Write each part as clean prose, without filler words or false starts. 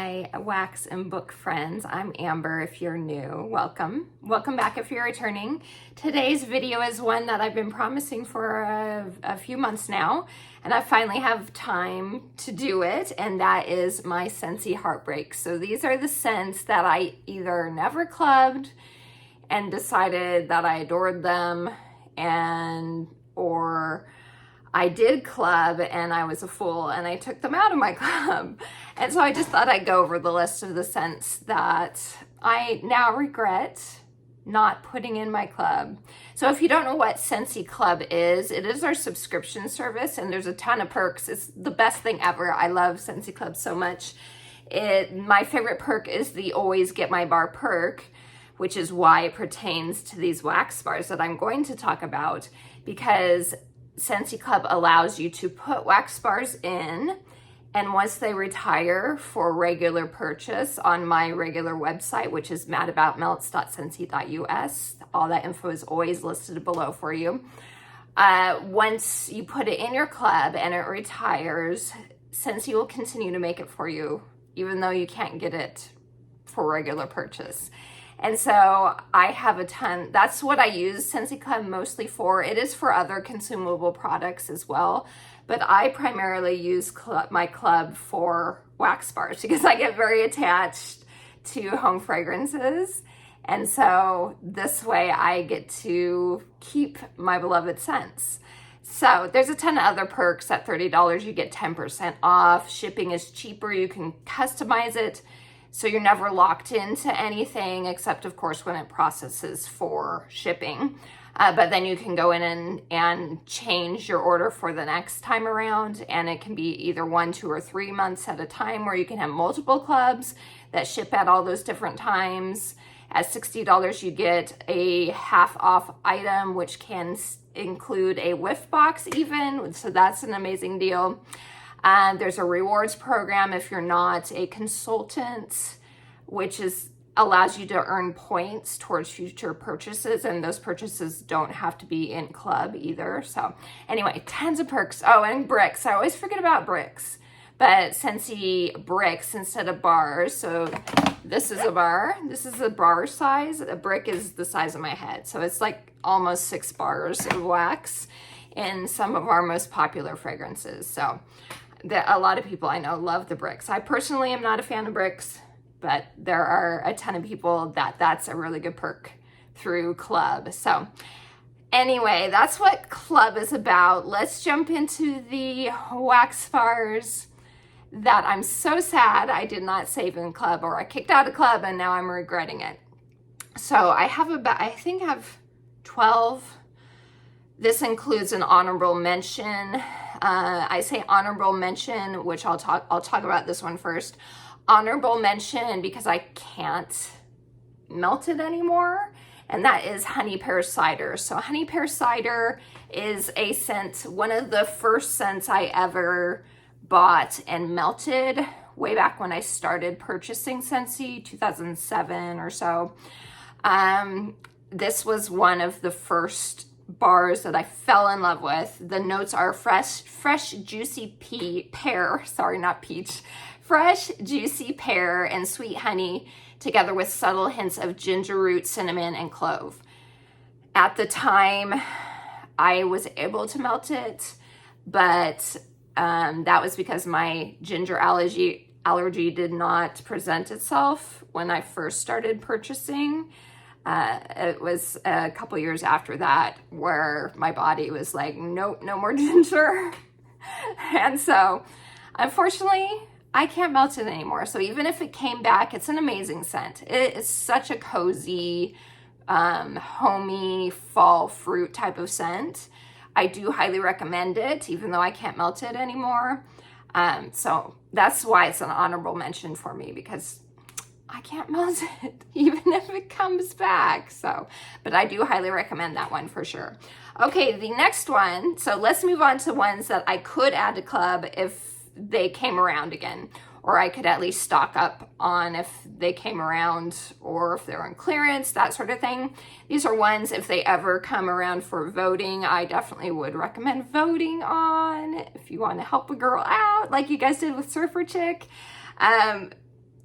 my wax and book friends. I'm Amber if you're new. Welcome. Welcome back if you're returning. Today's video is one that I've been promising for a few months now, and I finally have time to do it, and that is my Scentsy Heartbreaks. So these are the scents that I either never clubbed and decided that I adored them, or I did club and I was a fool and I took them out of my club. And so I just thought I'd go over the list of the scents that I now regret not putting in my club. So if you don't know what Scentsy Club is, it is our subscription service and there's a ton of perks. It's the best thing ever. I love Scentsy Club so much. My favorite perk is the Always Get My Bar perk, which is why it pertains to these wax bars that I'm going to talk about, because Scentsy Club allows you to put wax bars in, and once they retire for regular purchase on my regular website, which is madaboutmelts.scentsy.us, all that info is always listed below for you. Once you put it in your club and it retires, Scentsy will continue to make it for you, even though you can't get it for regular purchase. And so I have a ton. That's what I use Scentsy Club mostly for. It is for other consumable products as well, but I primarily use my club for wax bars because I get very attached to home fragrances. And so this way I get to keep my beloved scents. So there's a ton of other perks. At $30, you get 10% off. Shipping is cheaper. You can customize it, so you're never locked into anything except, of course, when it processes for shipping. But then you can go in and change your order for the next time around. And it can be either 1, 2, or 3 months at a time, where you can have multiple clubs that ship at all those different times. At $60, you get a half off item, which can include a whiff box even. So that's an amazing deal. There's a rewards program if you're not a consultant, which allows you to earn points towards future purchases, and those purchases don't have to be in club either. So anyway, tons of perks. Oh, and bricks. I always forget about bricks, but Scentsy bricks instead of bars. So this is a bar. This is a bar size. A brick is the size of my head. So it's like almost 6 bars of wax in some of our most popular fragrances. So a lot of people I know love the bricks. I personally am not a fan of bricks, but there are a ton of people that's a really good perk through club. So anyway, that's what club is about. Let's jump into the wax bars that I'm so sad I did not save in club, or I kicked out of club and now I'm regretting it. So I have I have 12. This includes an honorable mention. I say honorable mention, which I'll talk about this one first. Honorable mention because I can't melt it anymore, and that is honey pear cider. So honey pear cider is a scent, one of the first scents I ever bought and melted way back when I started purchasing Scentsy, 2007 or so. This was one of the first bars that I fell in love with. The notes are fresh juicy pear, sorry, not peach, fresh juicy pear and sweet honey, together with subtle hints of ginger root, cinnamon, and clove. At the time, I was able to melt it, but that was because my ginger allergy did not present itself when I first started purchasing. It was a couple years after that where my body was like, nope, no more ginger. And so unfortunately I can't melt it anymore. So even if it came back, it's an amazing scent. It is such a cozy, homey fall fruit type of scent. I do highly recommend it, even though I can't melt it anymore. So that's why it's an honorable mention for me, because I can't melt it, even if it comes back. So, but I do highly recommend that one for sure. Okay, the next one. So let's move on to ones that I could add to club if they came around again, or I could at least stock up on if they came around, or if they're on clearance, that sort of thing. These are ones, if they ever come around for voting, I definitely would recommend voting on if you want to help a girl out, like you guys did with Surfer Chick.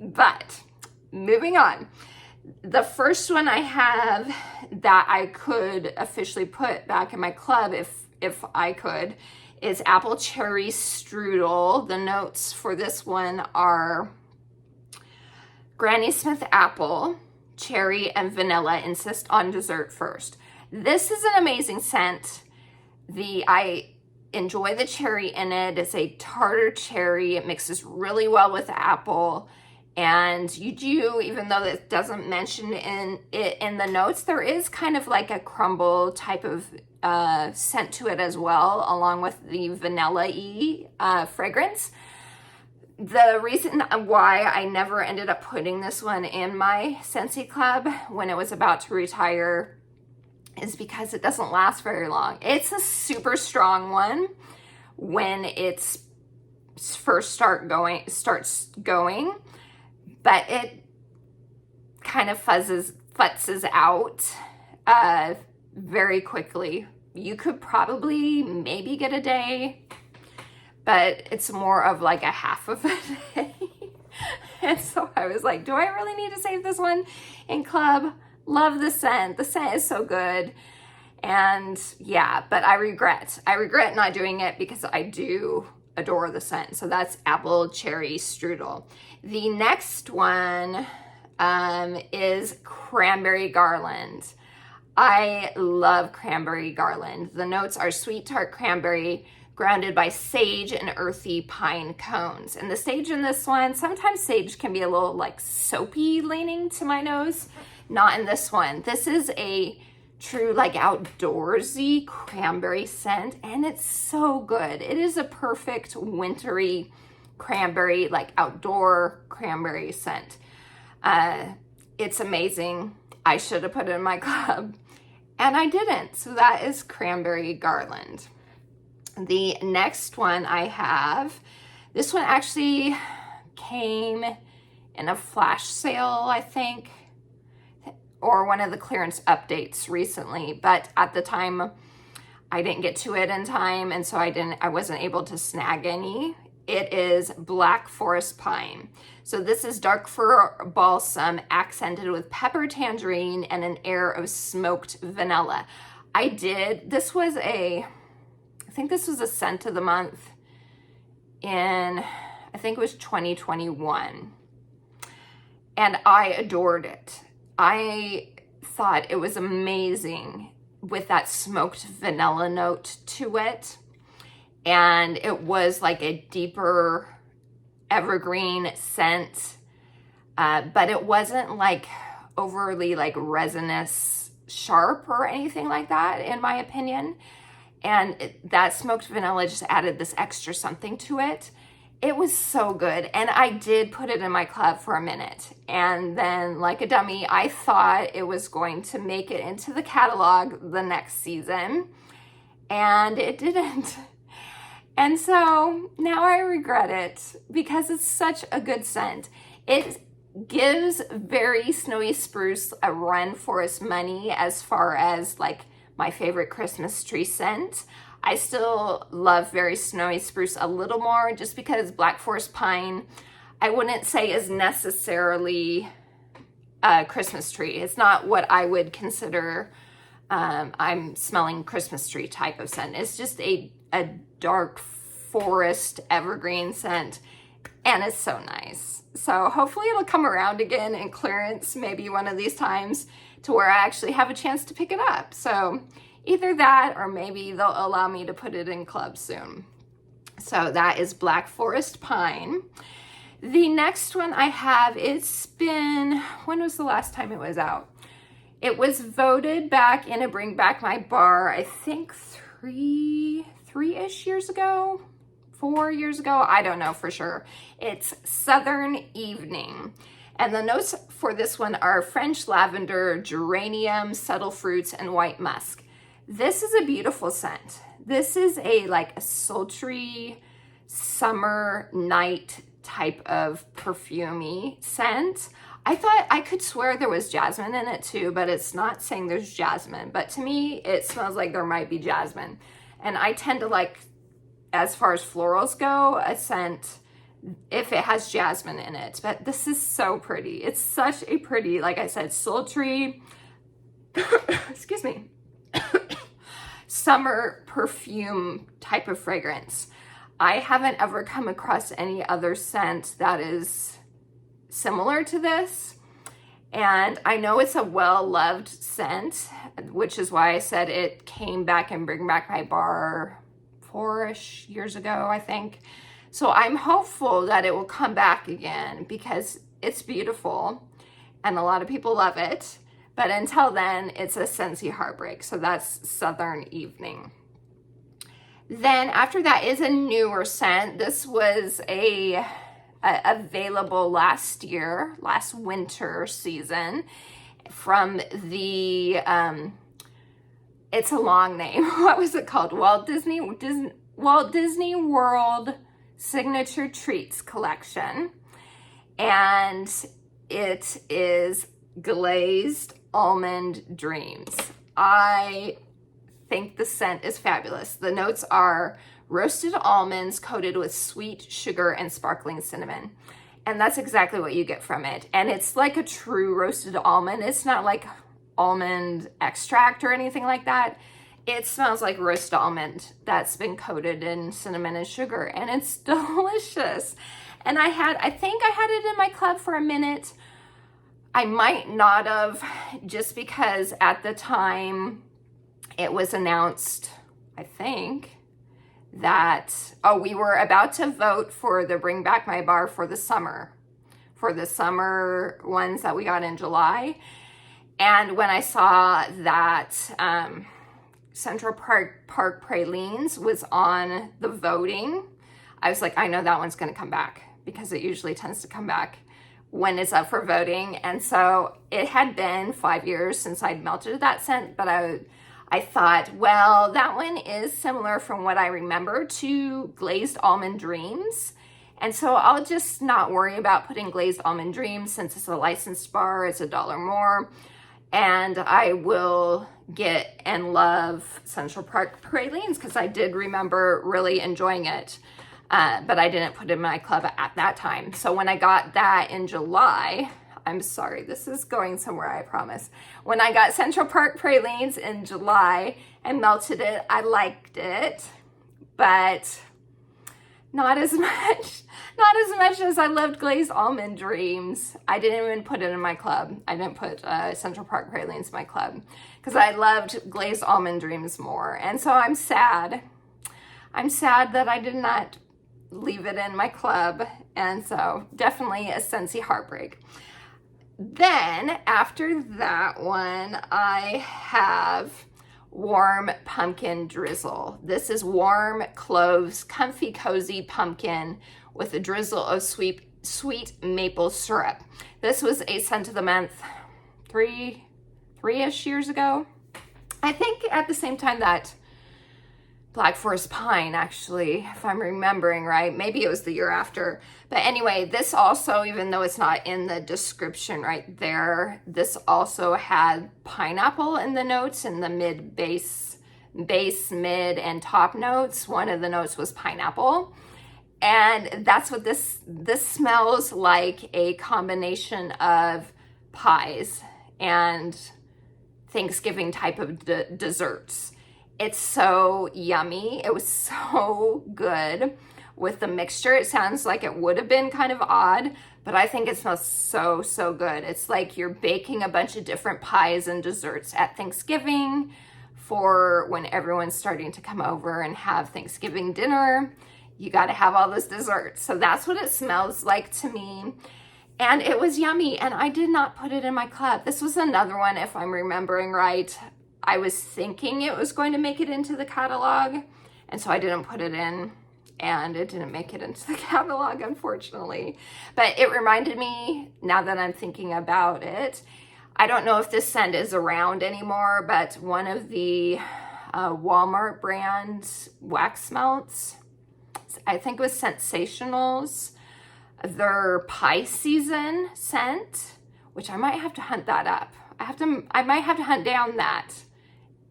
But moving on. The first one I have that I could officially put back in my club if I could is apple cherry strudel. The notes for this one are Granny Smith apple, cherry, and vanilla. Insist on dessert first. This is an amazing scent. I enjoy the cherry in it. It's a tartar cherry. It mixes really well with apple. And you do, even though it doesn't mention in the notes, there is kind of like a crumble type of scent to it as well, along with the vanilla-y fragrance. The reason why I never ended up putting this one in my Scentsy club when it was about to retire is because it doesn't last very long. It's a super strong one when it's first starts going, but it kind of futzes out very quickly. You could probably maybe get a day, but it's more of like a half of a day. And so I was like, do I really need to save this one in club? Love the scent. The scent is so good. And yeah, but I regret not doing it because I do adore the scent. So that's apple cherry strudel. The next one is cranberry garland. I love cranberry garland. The notes are sweet tart cranberry, grounded by sage and earthy pine cones. And the sage in this one, sometimes sage can be a little like soapy leaning to my nose. Not in this one. This is a true like outdoorsy cranberry scent, and it's so good. It is a perfect wintry cranberry, like outdoor cranberry scent. It's amazing. I should have put it in my club, and I didn't. So that is cranberry garland. The next one I have, this one actually came in a flash sale, I think, or one of the clearance updates recently, but at the time I didn't get to it in time, and so I wasn't able to snag any. It is Black Forest Pine. So this is dark fir balsam accented with pepper tangerine and an air of smoked vanilla. I think this was a scent of the month in, I think it was 2021. And I adored it. I thought it was amazing with that smoked vanilla note to it. And it was like a deeper evergreen scent, but it wasn't like overly like resinous sharp or anything like that, in my opinion. And that smoked vanilla just added this extra something to it. It was so good. And I did put it in my club for a minute. And then, like a dummy, I thought it was going to make it into the catalog the next season. And it didn't. And so now I regret it because it's such a good scent. It gives very snowy spruce a run for its money as far as like my favorite Christmas tree scent. I still love very snowy spruce a little more just because Black Forest Pine, I wouldn't say is necessarily a Christmas tree. It's not what I would consider I'm smelling Christmas tree type of scent. It's just a dark forest evergreen scent, and it's so nice. So hopefully it'll come around again in clearance maybe one of these times to where I actually have a chance to pick it up. So either that or maybe they'll allow me to put it in club soon. So that is Black Forest Pine. The next one I have, when was the last time it was out? It was voted back in a Bring Back My Bar, I think three-ish years ago, 4 years ago, I don't know for sure. It's Southern Evening. And the notes for this one are French lavender, geranium, subtle fruits, and white musk. This is a beautiful scent. This is a sultry summer night type of perfumey scent. I could swear there was jasmine in it too, but it's not saying there's jasmine. But to me, it smells like there might be jasmine. And I tend to like, as far as florals go, a scent if it has jasmine in it. But this is so pretty. It's such a pretty, like I said, sultry, excuse me, summer perfume type of fragrance. I haven't ever come across any other scent that is similar to this. And I know it's a well-loved scent, which is why I said it came back in Bring Back My Bar 4-ish years ago, I think. So I'm hopeful that it will come back again because it's beautiful and a lot of people love it. But until then, it's a Scentsy Heartbreak. So that's Southern Evening. Then after that is a newer scent. This was available last winter season from the, it's a long name. What was it called? Walt Disney World Signature Treats Collection. And it is Glazed Almond Dreams. I think the scent is fabulous. The notes are roasted almonds coated with sweet sugar and sparkling cinnamon. And that's exactly what you get from it. And it's like a true roasted almond. It's not like almond extract or anything like that. It smells like roast almond that's been coated in cinnamon and sugar, and it's delicious. And I think I had it in my club for a minute. I might not have, just because at the time it was announced, I think, that, we were about to vote for the Bring Back My Bar for the summer ones that we got in July. And when I saw that Central Park Pralines was on the voting, I was like, I know that one's going to come back, because it usually tends to come back when it's up for voting. And so it had been 5 years since I'd melted that scent, but I thought, well, that one is similar from what I remember to Glazed Almond Dreams. And so I'll just not worry about putting Glazed Almond Dreams, since it's a licensed bar, it's $1 more. And I will get and love Central Park Pralines, because I did remember really enjoying it. But I didn't put it in my club at that time. So when I got that in July, I'm sorry, this is going somewhere, I promise. When I got Central Park Pralines in July and melted it, I liked it, but not as much as I loved Glazed Almond Dreams. I didn't even put it in my club. I didn't put Central Park Pralines in my club because I loved Glazed Almond Dreams more. And so I'm sad. I'm sad that I did not leave it in my club. And so definitely a Scentsy Heartbreak. Then after that one, I have Warm Pumpkin Drizzle. This is warm cloves, comfy, cozy pumpkin with a drizzle of sweet maple syrup. This was a scent of the month three-ish years ago. I think at the same time that Black Forest Pine, actually, if I'm remembering right. Maybe it was the year after. But anyway, this also, even though it's not in the description right there, this also had pineapple in the notes, in the base, mid, and top notes. One of the notes was pineapple. And that's what this smells like, a combination of pies and Thanksgiving type of desserts. It's so yummy. It was so good with the mixture. It sounds like it would have been kind of odd, but I think it smells so, so good. It's like you're baking a bunch of different pies and desserts at Thanksgiving for when everyone's starting to come over and have Thanksgiving dinner. You got to have all those desserts. So that's what it smells like to me. And it was yummy, and I did not put it in my club. This was another one, if I'm remembering right. I was thinking it was going to make it into the catalog, and so I didn't put it in, and it didn't make it into the catalog, unfortunately. But it reminded me, now that I'm thinking about it, I don't know if this scent is around anymore, but one of the Walmart brand wax melts, I think it was Sensationals, their pie season scent, which I might have to hunt that up. I might have to hunt down that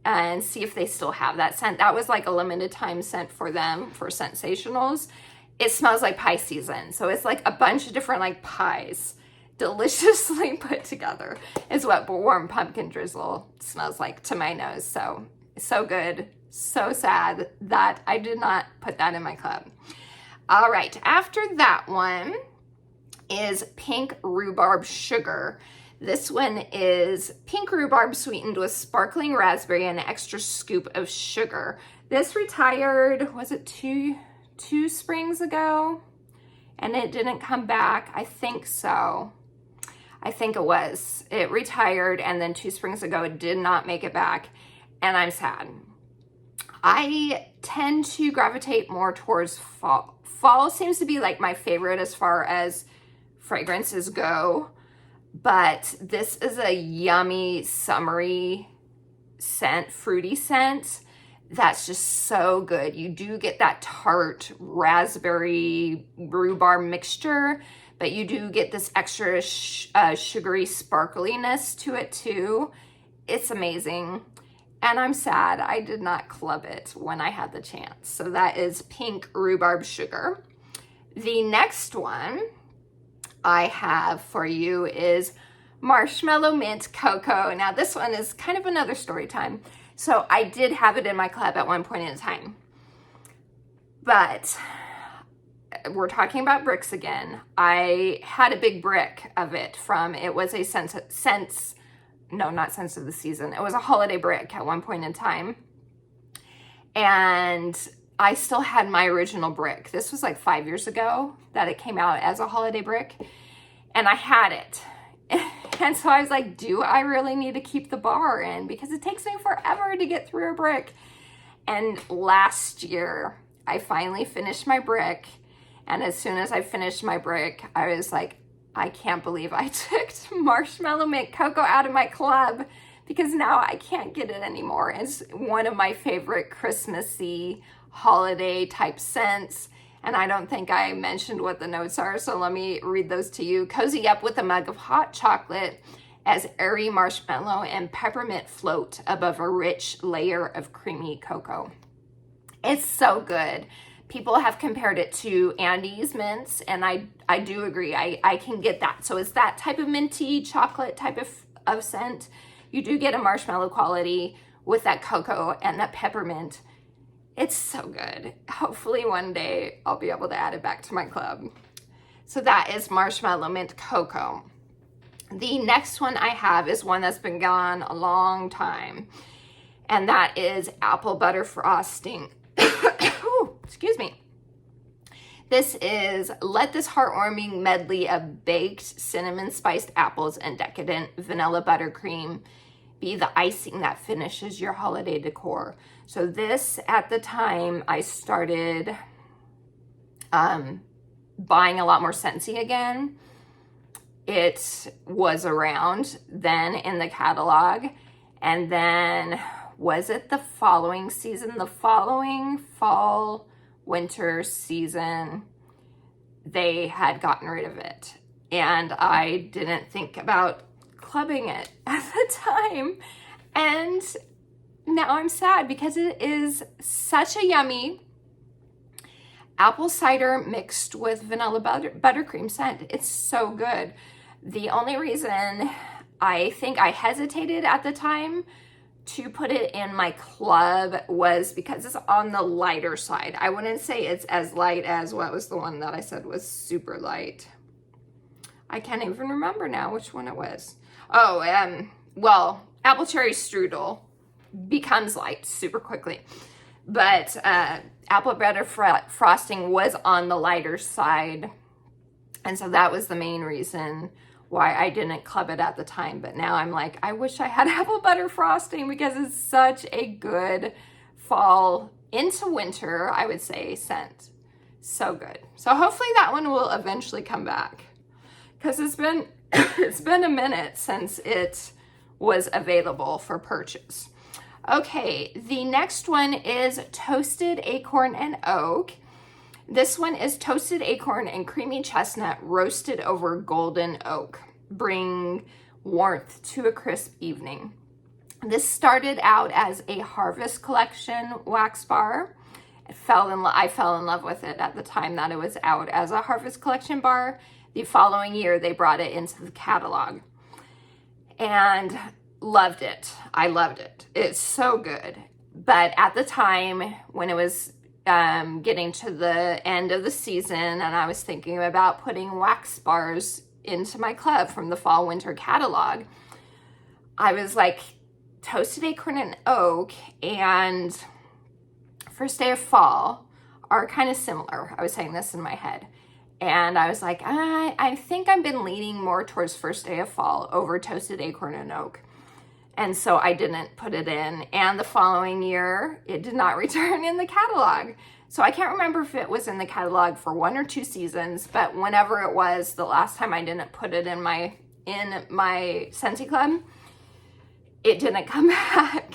and see if they still have that scent. That was like a limited time scent for them, for Sensationals. it smells like pie season. So it's like a bunch of different like pies deliciously put together is what warm pumpkin drizzle smells like to my nose. So good. So sad that I did not put that in my club. All right, after that one is pink rhubarb sugar. This one is pink rhubarb sweetened with sparkling raspberry and an extra scoop of sugar. This retired, was it two springs ago? And it didn't come back. I think so. I think it was. It retired, and then 2 springs ago it did not make it back, and I'm sad. I tend to gravitate more towards fall. Fall seems to be like my favorite as far as fragrances go, but this is a yummy, summery scent, fruity scent that's just so good. You do get that tart raspberry rhubarb mixture, but you do get this extra sugary sparkliness to it too. It's amazing. And I'm sad I did not club it when I had the chance. So that is pink rhubarb sugar. The next one I have for you is marshmallow mint cocoa. Now this one is kind of another story time. So I did have it in my club at one point in time. But we're talking about bricks again. I had a big brick of it from, it was a not Scents of the Season. It was a holiday brick at one point in time. And I still had my original brick. This was like 5 years ago that it came out as a holiday brick. And I had it. And so I was like, do I really need to keep the bar in? Because it takes me forever to get through a brick. And last year, I finally finished my brick. And as soon as I finished my brick, I was like, I can't believe I took marshmallow mint cocoa out of my club, because now I can't get it anymore. It's one of my favorite Christmassy holiday type scents. And I don't think I mentioned what the notes are, so let me read those to you. Cozy up with a mug of hot chocolate as airy marshmallow and peppermint float above a rich layer of creamy cocoa. It's so good. People have compared it to Andes mints, and I do agree. I can get that. So it's that type of minty chocolate type of scent. You do get a marshmallow quality with that cocoa and that peppermint. It's so good. Hopefully one day I'll be able to add it back to my club. So that is marshmallow mint cocoa. The next one I have is one that's been gone a long time, and that is apple butter frosting. Ooh, excuse me. This is let this heartwarming medley of baked cinnamon spiced apples and decadent vanilla buttercream be the icing that finishes your holiday decor. So this, at the time I started buying a lot more Scentsy again, it was around then in the catalog, and then was it the following season, the following fall winter season, they had gotten rid of it, and I didn't think about clubbing it at the time, and now I'm sad because it is such a yummy apple cider mixed with vanilla buttercream scent. It's so good. The only reason I think I hesitated at the time to put it in my club was because it's on the lighter side. I wouldn't say it's as light as, what was the one that I said was super light? I can't even remember now which one it was. Oh, well, apple cherry strudel becomes light super quickly. But apple butter frosting was on the lighter side. And so that was the main reason why I didn't club it at the time. But now I'm like, I wish I had apple butter frosting because it's such a good fall into winter, I would say, scent. So good. So hopefully that one will eventually come back, because it's been it's been a minute since it was available for purchase. Okay, the next one is toasted acorn and oak. This one is toasted acorn and creamy chestnut roasted over golden oak. Bring warmth to a crisp evening. This started out as a Harvest Collection wax bar, I fell in love with it at the time that it was out as a Harvest Collection bar. The following year, they brought it into the catalog and loved it. I loved it. It's so good. But at the time when it was getting to the end of the season and I was thinking about putting wax bars into my club from the fall winter catalog, I was like, Toasted Acorn and Oak and First Day of Fall are kind of similar. I was saying this in my head. And I was like, I think I've been leaning more towards First Day of Fall over Toasted Acorn and Oak. And so I didn't put it in. And the following year, it did not return in the catalog. So I can't remember if it was in the catalog for 1 or 2 seasons, but whenever it was, the last time I didn't put it in my Scentsy Club, it didn't come back.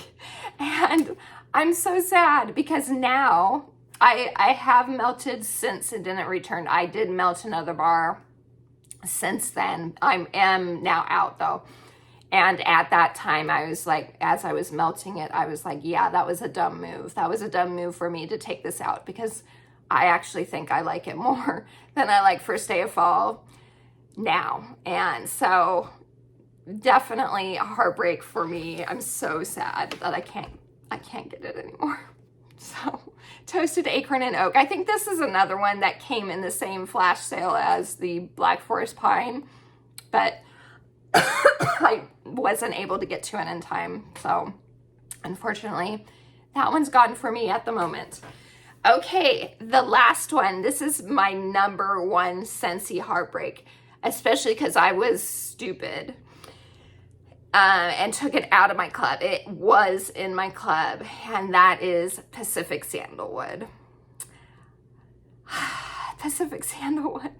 And I'm so sad because now I have melted since it didn't return. I did melt another bar since then. I am now out though. And at that time, I was like, as I was melting it, I was like, yeah, that was a dumb move. That was a dumb move for me to take this out because I actually think I like it more than I like First Day of Fall now. And so definitely a heartbreak for me. I'm so sad that I can't get it anymore. So Toasted Acorn and Oak. I think this is another one that came in the same flash sale as the Black Forest Pine, but I wasn't able to get to it in time. So unfortunately, that one's gone for me at the moment. Okay, the last one. This is my number one Scentsy heartbreak, especially because I was stupid and took it out of my club. It was in my club, and that is Pacific Sandalwood. Pacific Sandalwood.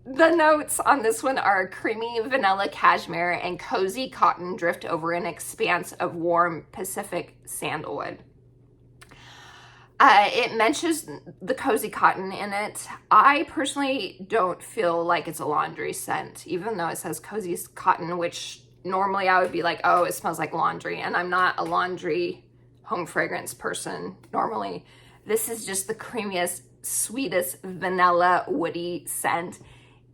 The notes on this one are creamy vanilla cashmere and cozy cotton drift over an expanse of warm Pacific sandalwood. It mentions the cozy cotton in it. I personally don't feel like it's a laundry scent, even though it says cozy cotton, which normally I would be like, oh, it smells like laundry. And I'm not a laundry home fragrance person normally. This is just the creamiest, sweetest vanilla woody scent.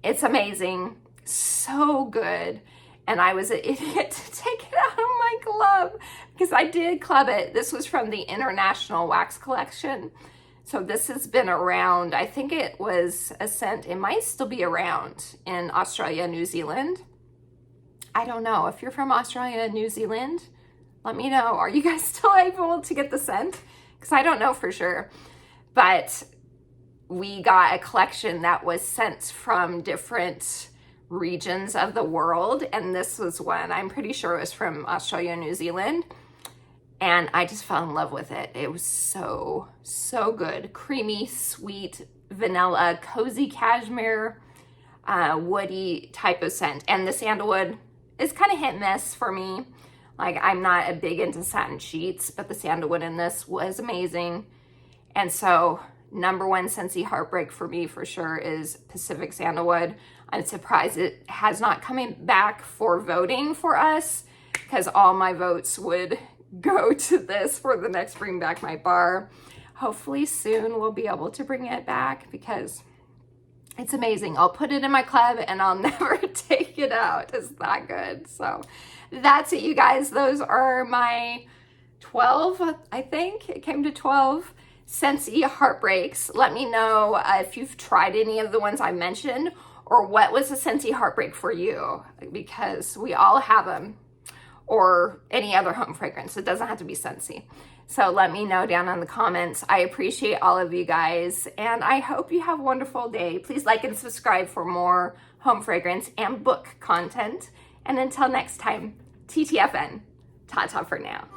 It's amazing, so good. And I was an idiot to take it out of my club because I did club it. This was from the International Wax Collection. So this has been around, I think it was a scent, it might still be around in Australia, New Zealand. I don't know. If you're from Australia and New Zealand, let me know. Are you guys still able to get the scent? Because I don't know for sure. But we got a collection that was scents from different regions of the world, and this was one. I'm pretty sure it was from Australia and New Zealand, and I just fell in love with it. It was so good. Creamy, sweet, vanilla, cozy cashmere, woody type of scent. And the sandalwood is kind of hit and miss for me. Like, I'm not a big into satin sheets, but the sandalwood in this was amazing. And so number one Scentsy heartbreak for me for sure is Pacific Sandalwood. I'm surprised it has not come back for voting for us because all my votes would go to this for the next Bring Back My Bar. Hopefully soon we'll be able to bring it back because it's amazing. I'll put it in my club and I'll never take it out. It's that good. So that's it, you guys. Those are my 12, I think. It came to 12 Scentsy heartbreaks. Let me know if you've tried any of the ones I mentioned or what was a Scentsy heartbreak for you, because we all have them, or any other home fragrance. It doesn't have to be Scentsy. So let me know down in the comments. I appreciate all of you guys, and I hope you have a wonderful day. Please like and subscribe for more home fragrance and book content. And until next time, TTFN. Ta-ta for now.